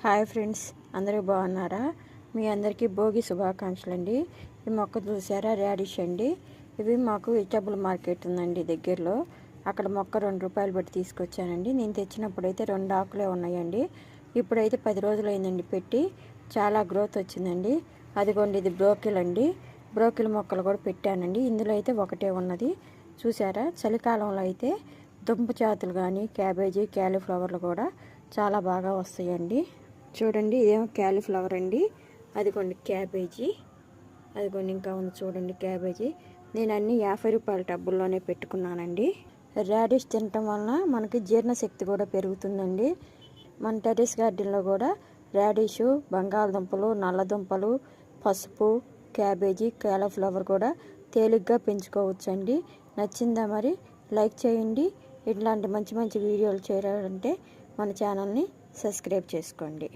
Hi friends, అందరూ బాగున్నారా? మీ అందరికీ భోగి శుభాకాంక్షలు అండి. ఈ మొక్క చూసారా, రాడిష్ అండి. ఇవి మాకు వెజిటబుల్ మార్కెట్ ఉందండి దగ్గరలో. అక్కడ మొక్క 2 రూపాయలు పెట్టి తీసుకొచ్చానండి. నేను తెచ్చినప్పుడైతే 2 ఆకులే ఉన్నాయండి. ఇప్పుడైతే 10 రోజులు అయిందండి పెట్టి. చాలా గ్రోత్ వచ్చిందండి. అదిగోండి, ఇది బ్రోకిల్ అండి. బ్రోకిల్ మొక్కలు కూడా పెట్టానండి. ఇందులో అయితే ఒకటే ఉన్నది. చూసారా, చలికాలంలో అయితే దుంప జాతులు కానీ క్యాబేజీ, క్యాలీఫ్లవర్లు కూడా చాలా బాగా వస్తాయండి. చూడండి, ఇదేమో క్యాలీఫ్లవర్ అండి. అదిగోండి క్యాబేజీ, అదిగోండి ఇంకా ఉంది చూడండి క్యాబేజీ. నేను అన్ని 50 రూపాయల టబ్బుల్లోనే పెట్టుకున్నానండి. రాడిష్ తినటం వలన మనకి జీర్ణశక్తి కూడా పెరుగుతుందండి. మన టెర్రస్ గార్డెన్లో కూడా రాడిష్, బంగాళదుంపలు, నల్లదుంపలు, పసుపు, క్యాబేజీ, క్యాలీఫ్లవర్ కూడా తేలిగ్గా పెంచుకోవచ్చండి. నచ్చిందా మరి? లైక్ చేయండి. ఇట్లాంటి మంచి మంచి వీడియోలు చేయాలంటే మన ఛానల్ని సబ్స్క్రైబ్ చేసుకోండి.